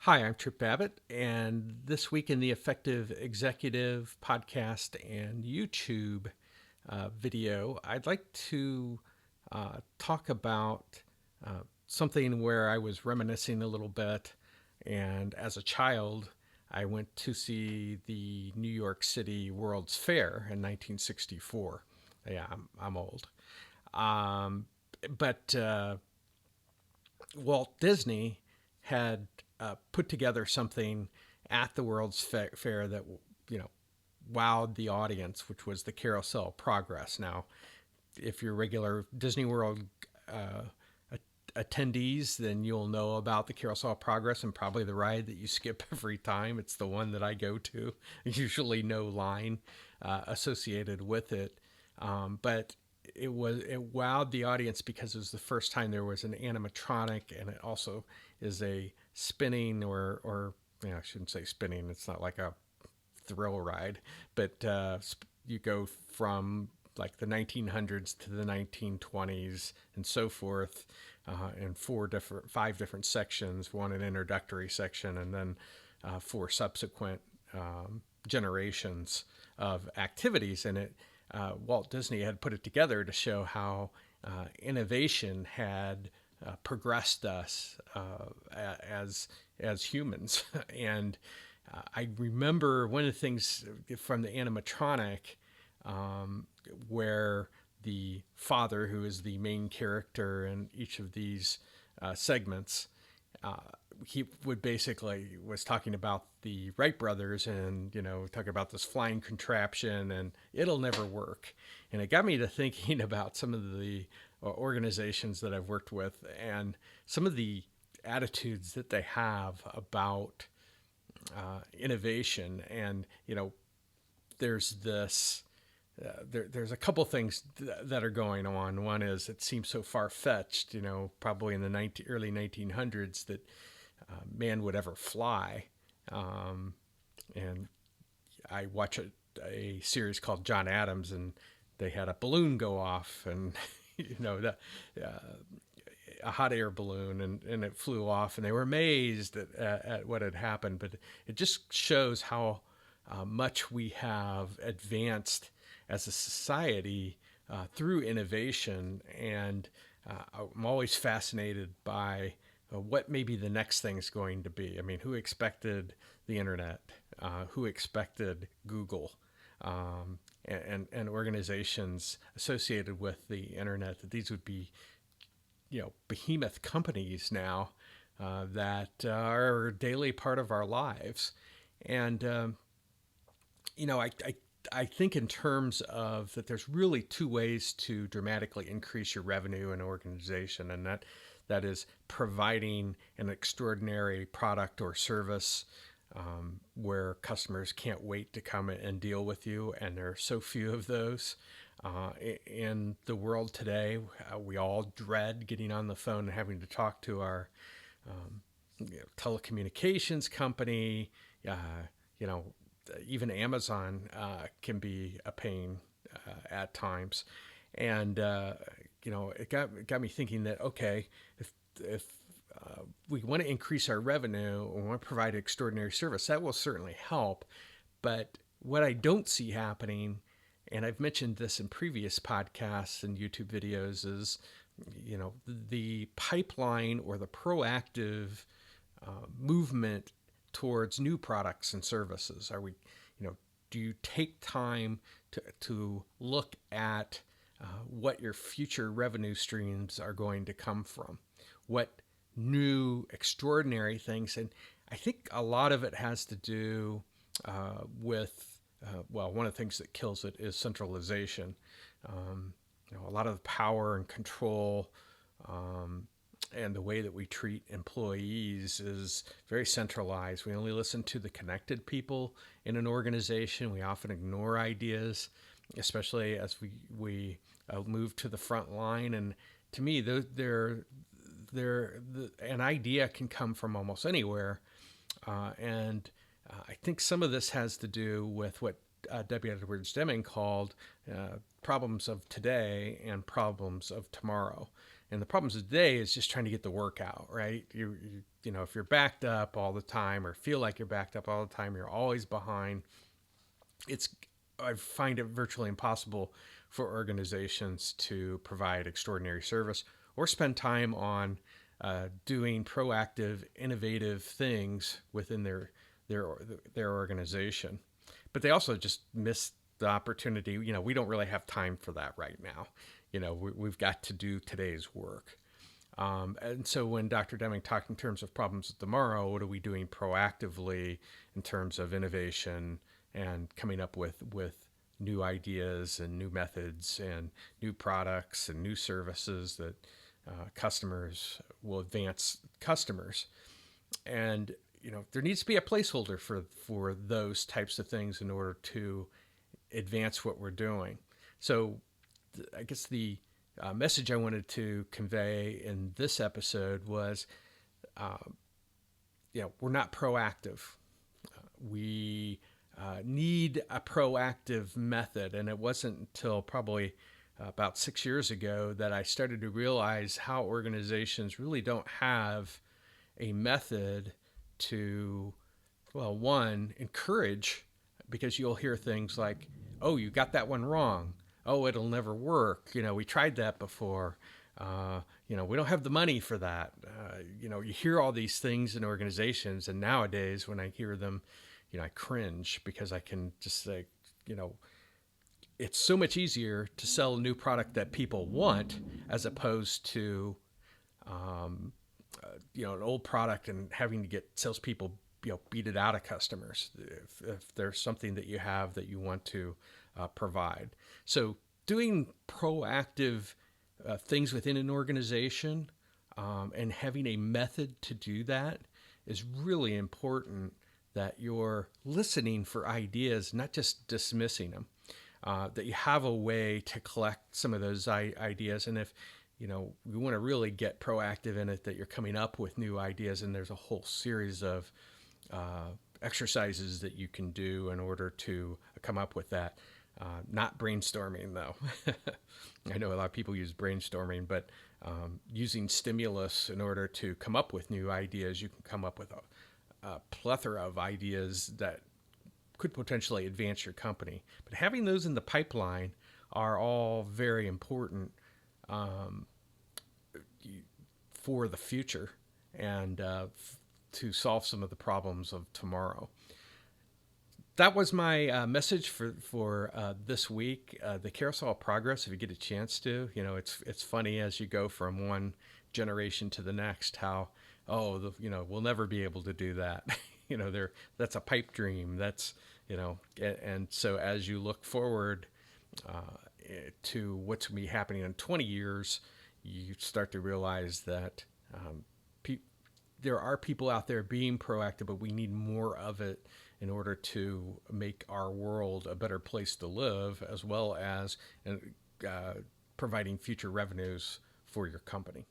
Hi, I'm Trip Babbitt, and this week in the Effective Executive podcast and YouTube video, I'd like to talk about something where I was reminiscing a little bit. And as a child, I went to see the New York City World's Fair in 1964. Yeah, I'm old. Um, but Walt Disney had put together something at the World's Fair that you know wowed the audience, which was the Carousel Progress. Now, if you're regular Disney World uh, attendees, then you'll know about the Carousel Progress and probably the ride that you skip every time. It's the one that I go to. Usually, no line associated with it, but it wowed the audience because it was the first time there was an animatronic, and it also is a spinning I shouldn't say spinning. It's not like a thrill ride, but you go from like the 1900s to the 1920s and so forth, in five different sections. One an introductory section, and then four subsequent generations of activities in it. Walt Disney had put it together to show how innovation had progressed us as humans. And I remember one of the things from the animatronic, where the father, who is the main character in each of these segments, uh, he would basically was talking about the Wright brothers, and talking about this flying contraption, and it'll never work. And it got me to thinking about some of the organizations that I've worked with, and some of the attitudes that they have about innovation. And there's this there's a couple things that are going on. One is it seems so far fetched, probably in the early 1900s, that man would ever fly. And I watch a series called John Adams, and they had a balloon go off, and uh, a hot air balloon, and it flew off, and they were amazed at what had happened. But it just shows how much we have advanced as a society through innovation. And I'm always fascinated by what maybe the next thing's going to be. I mean, who expected the internet? Who expected Google? And organizations associated with the internet, that these would be behemoth companies now, that are a daily part of our lives. And I think in terms of that, there's really two ways to dramatically increase your revenue in an organization, and that is providing an extraordinary product or service, where customers can't wait to come and deal with you, and there are so few of those. In the world today, we all dread getting on the phone and having to talk to our telecommunications company. You know, Even Amazon can be a pain at times. And it got me thinking that, okay, if we want to increase our revenue, we want to provide extraordinary service, that will certainly help. But what I don't see happening, and I've mentioned this in previous podcasts and YouTube videos, is the pipeline or the proactive movement towards new products and services. Are we, do you take time to look at what your future revenue streams are going to come from? What new extraordinary things? And I think a lot of it has to do with, one of the things that kills it is centralization. A lot of the power and control, and the way that we treat employees is very centralized. We only listen to the connected people in an organization. We often ignore ideas, especially as we move to the front line. And to me, an idea can come from almost anywhere. And I think some of this has to do with what W. Edwards Deming called problems of today and problems of tomorrow. And the problems today is just trying to get the work out, right? If you're backed up all the time or feel like you're backed up all the time, you're always behind. It's I find it virtually impossible for organizations to provide extraordinary service or spend time on doing proactive, innovative things within their their organization. But they also just miss the opportunity. We don't really have time for that right now. We've got to do today's work. And so when Dr. Deming talked in terms of problems of tomorrow, what are we doing proactively in terms of innovation and coming up with new ideas and new methods and new products and new services that customers will advance customers. And there needs to be a placeholder for those types of things in order to advance what we're doing. So I guess the message I wanted to convey in this episode was, we're not proactive. We need a proactive method. And it wasn't until probably about 6 years ago that I started to realize how organizations really don't have a method to, well, one, encourage, because you'll hear things like, oh, you got that one wrong. Oh, it'll never work. We tried that before. We don't have the money for that. You hear all these things in organizations, and nowadays when I hear them, I cringe, because I can just say, it's so much easier to sell a new product that people want as opposed to, an old product and having to get salespeople, beat it out of customers if there's something that you have that you want to provide. So doing proactive things within an organization and having a method to do that is really important, that you're listening for ideas, not just dismissing them, that you have a way to collect some of those ideas. And if we want to really get proactive in it, that you're coming up with new ideas, and there's a whole series of exercises that you can do in order to come up with that. Not brainstorming, though. I know a lot of people use brainstorming, but using stimulus in order to come up with new ideas, you can come up with a plethora of ideas that could potentially advance your company. But having those in the pipeline are all very important for the future and to solve some of the problems of tomorrow. That was my message for this week. The carousel of progress, if you get a chance to, it's funny as you go from one generation to the next, how, we'll never be able to do that. That's a pipe dream. That's, and so as you look forward to what's going to be happening in 20 years, you start to realize that there are people out there being proactive, but we need more of it in order to make our world a better place to live, as well as providing future revenues for your company.